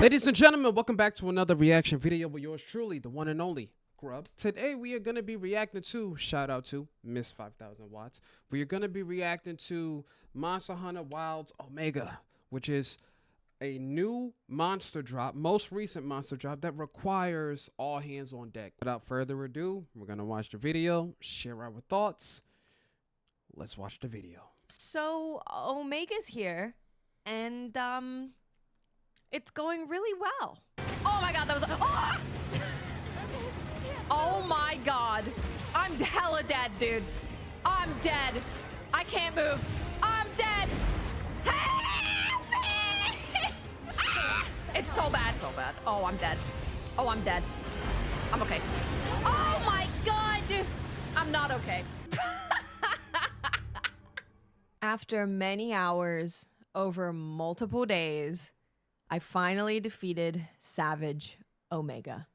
Ladies and gentlemen, welcome back to another reaction video with yours truly, the one and only Grub. Today we are going to be reacting to, shout out to Miss 5000 Watts. We are going to be reacting to Monster Hunter Wilds Omega, which is a new monster drop, most recent monster drop that requires all hands on deck. Without further ado, we're going to watch the video, share our thoughts. Let's watch the video. So Omega's here, and it's going really well. Oh my god, that was oh! Oh my god, I'm hella dead, dude. I'm dead. I can't move. I'm dead. Help me! Ah! It's so bad, so bad. Oh, I'm dead. Oh, I'm dead. I'm okay. Oh my god, dude. I'm not okay. After many hours, over multiple days, I finally defeated Savage Omega.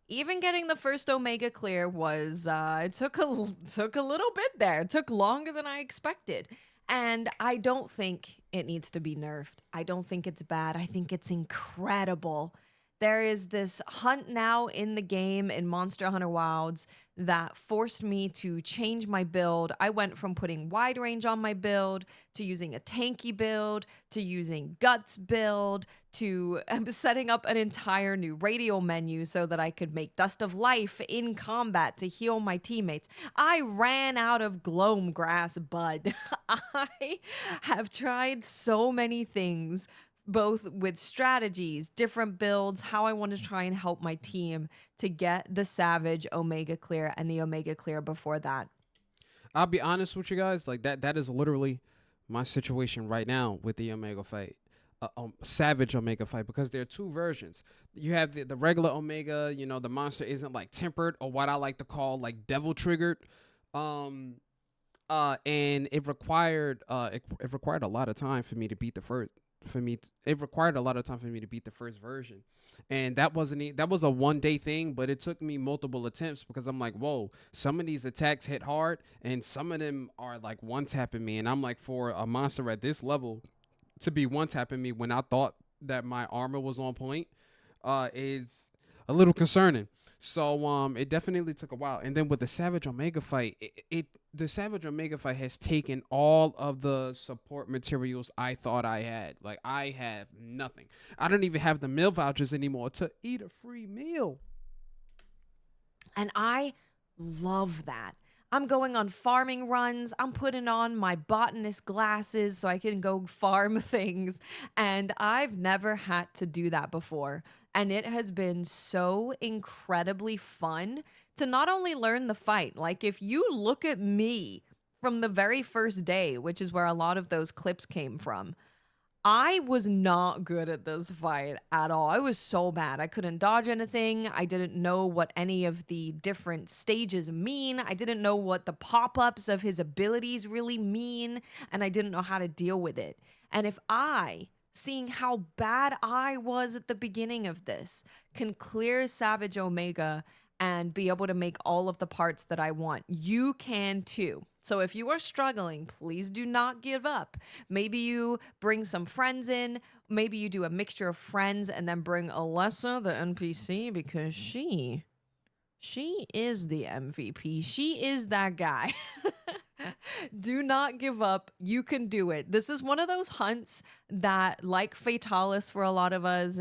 Even getting the first Omega clear was, it took a little bit there. It took longer than I expected. And I don't think it needs to be nerfed. I don't think it's bad. I think it's incredible. There is this hunt now in the game in Monster Hunter Wilds that forced me to change my build. I went from putting wide range on my build to using a tanky build to using guts build to setting up an entire new radio menu so that I could make Dust of Life in combat to heal my teammates. I ran out of Gloam Grass Bud. I have tried so many things, both with strategies, different builds, how I want to try and help my team to get the Savage Omega clear and the Omega clear before that. I'll be honest with you guys, like that is literally my situation right now with the Omega fight, Savage Omega fight, because there are two versions. You have the regular Omega, you know, the monster isn't like tempered, or what I like to call like devil triggered, and it required it required a lot of time for me to beat the first. It required a lot of time for me to beat the first version, and that was a one-day thing, but it took me multiple attempts because I'm like, whoa, some of these attacks hit hard and some of them are like one-tapping me, and I'm like, for a monster at this level to be one-tapping me when I thought that my armor was on point is a little concerning. So it definitely took a while. And then with the Savage Omega fight, the Savage Omega fight has taken all of the support materials I thought I had. Like, I have nothing. I don't even have the meal vouchers anymore to eat a free meal. And I love that. I'm going on farming runs. I'm putting on my botanist glasses so I can go farm things. And I've never had to do that before. And it has been so incredibly fun to not only learn the fight. Like, if you look at me from the very first day, which is where a lot of those clips came from, I was not good at this fight at all. I was so bad. I couldn't dodge anything. I didn't know what any of the different stages mean. I didn't know what the pop-ups of his abilities really mean, and I didn't know how to deal with it. And if I, seeing how bad I was at the beginning of this, can clear Savage Omega and be able to make all of the parts that I want, you can too. So if you are struggling, please do not give up. Maybe you bring some friends in. Maybe you do a mixture of friends and then bring Alessa, the NPC, because she is the MVP. She is that guy. Do not give up. You can do it. This is one of those hunts that, like Fatalis for a lot of us,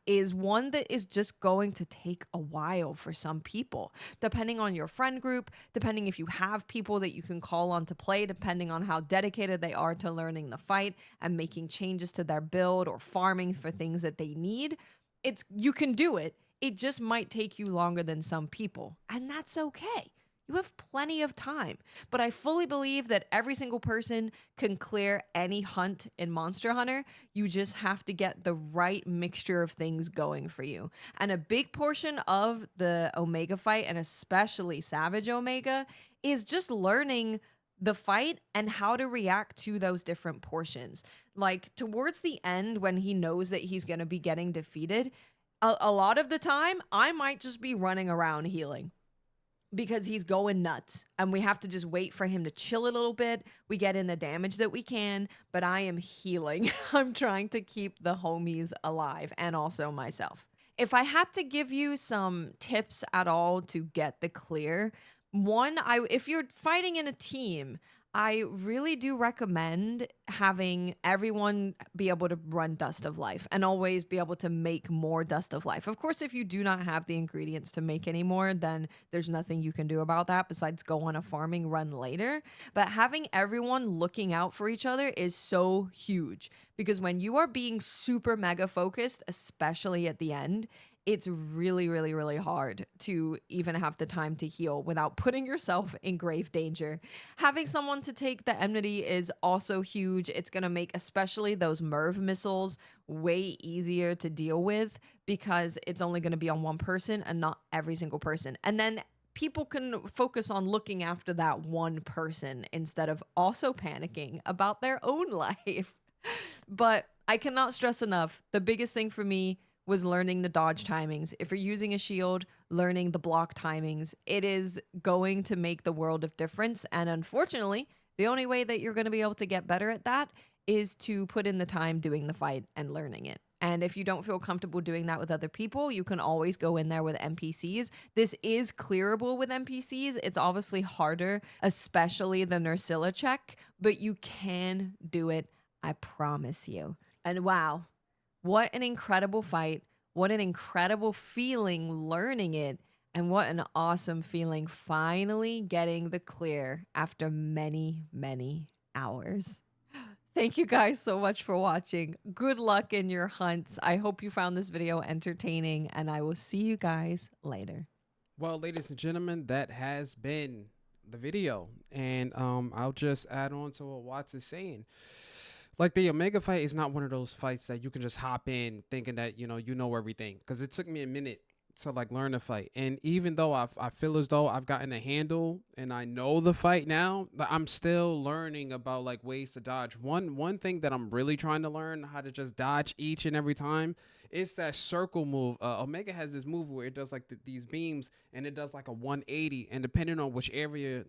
is one that is just going to take a while for some people, depending on your friend group, depending if you have people that you can call on to play, depending on how dedicated they are to learning the fight and making changes to their build or farming for things that they need. You can do it. It just might take you longer than some people, and that's okay. You have plenty of time, but I fully believe that every single person can clear any hunt in Monster Hunter. You just have to get the right mixture of things going for you. And a big portion of the Omega fight, and especially Savage Omega, is just learning the fight and how to react to those different portions. Like, towards the end, when he knows that he's going to be getting defeated, a lot of the time, I might just be running around healing. because he's going nuts and we have to just wait for him to chill a little bit. We get in the damage that we can, but I am healing. I'm trying to keep the homies alive and also myself. If I had to give you some tips at all to get the clear, one, if you're fighting in a team, I really do recommend having everyone be able to run Dust of Life and always be able to make more Dust of Life. Of course, if you do not have the ingredients to make any more, then there's nothing you can do about that besides go on a farming run later. But having everyone looking out for each other is so huge because when you are being super mega focused, especially at the end, it's really, really, really hard to even have the time to heal without putting yourself in grave danger. Having someone to take the enmity is also huge. It's going to make especially those NERF missiles way easier to deal with because it's only going to be on one person and not every single person. And then people can focus on looking after that one person instead of also panicking about their own life. But I cannot stress enough, the biggest thing for me was learning the dodge timings. If you're using a shield, learning the block timings, it is going to make the world of difference. And unfortunately, the only way that you're going to be able to get better at that is to put in the time doing the fight and learning it. And if you don't feel comfortable doing that with other people, you can always go in there with NPCs. This is clearable with NPCs. It's obviously harder, especially the Nursilla check, but you can do it. I promise you. And wow, what an incredible fight. What an incredible feeling learning it. And what an awesome feeling finally getting the clear after many, many hours. Thank you guys so much for watching. Good luck in your hunts. I hope you found this video entertaining, and I will see you guys later. Well, ladies and gentlemen, that has been the video. And I'll just add on to what Watts is saying. Like, the Omega fight is not one of those fights that you can just hop in thinking that, you know everything. Because it took me a minute to, like, learn the fight. And even though I feel as though I've gotten a handle and I know the fight now, I'm still learning about, like, ways to dodge. One thing that I'm really trying to learn how to just dodge each and every time is that circle move. Omega has this move where it does, like, these beams, and it does, like, a 180. And depending on which area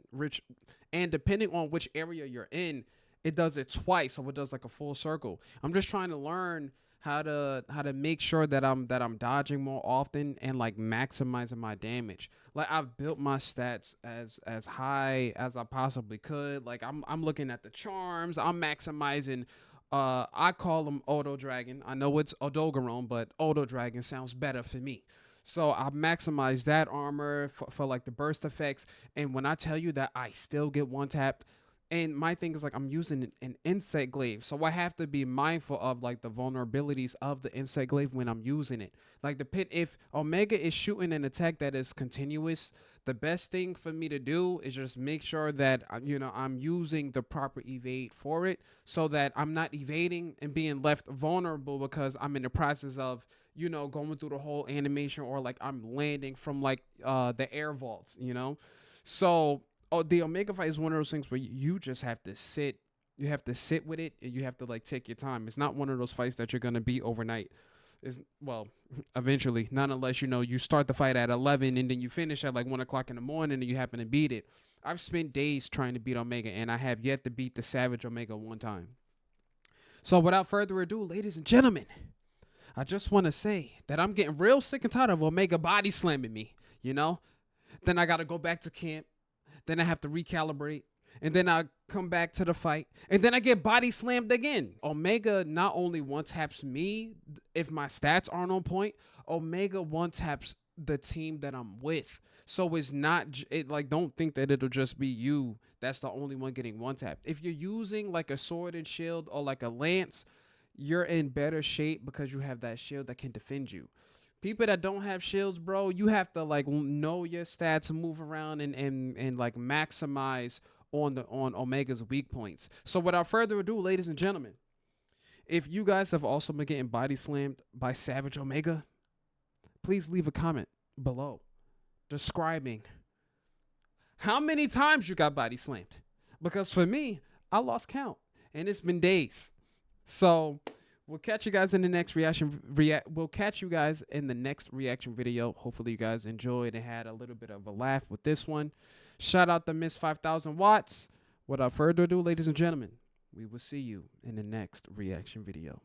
you're in, it does it twice, so it does like a full circle. I'm just trying to learn how to make sure that I'm dodging more often and like maximizing my damage. Like, I've built my stats as high as I possibly could. Like, I'm looking at the charms. I'm maximizing. I call them Auto Dragon. I know it's Odogaron, but Auto Dragon sounds better for me. So I maximize that armor for like the burst effects. And when I tell you that I still get one tapped. And my thing is, like, I'm using an insect glaive, so I have to be mindful of like the vulnerabilities of the insect glaive when I'm using it. Like, if Omega is shooting an attack that is continuous, the best thing for me to do is just make sure that I'm using the proper evade for it, so that I'm not evading and being left vulnerable because I'm in the process of going through the whole animation, or like I'm landing from like the air vaults. So. Oh, the Omega fight is one of those things where you just have to sit. You have to sit with it, and you have to like take your time. It's not one of those fights that you're gonna beat overnight. Eventually, not unless you start the fight at 11 and then you finish at like 1 o'clock in the morning and you happen to beat it. I've spent days trying to beat Omega, and I have yet to beat the Savage Omega one time. So without further ado, ladies and gentlemen, I just want to say that I'm getting real sick and tired of Omega body slamming me. Then I gotta go back to camp. Then I have to recalibrate, and then I come back to the fight, and then I get body slammed again. Omega not only one-taps me if my stats aren't on point, Omega one-taps the team that I'm with. So it's not, don't think that it'll just be you that's the only one getting one-tapped. If you're using like a sword and shield or like a lance, you're in better shape because you have that shield that can defend you. People that don't have shields, bro, you have to like know your stats and move around and like maximize on Omega's weak points. So without further ado, ladies and gentlemen, if you guys have also been getting body slammed by Savage Omega, please leave a comment below describing how many times you got body slammed. Because for me, I lost count, and it's been days. So We'll catch you guys in the next We'll catch you guys in the next reaction video. Hopefully you guys enjoyed and had a little bit of a laugh with this one. Shout out to Miss 5000 Watts. Without further ado, ladies and gentlemen, we will see you in the next reaction video.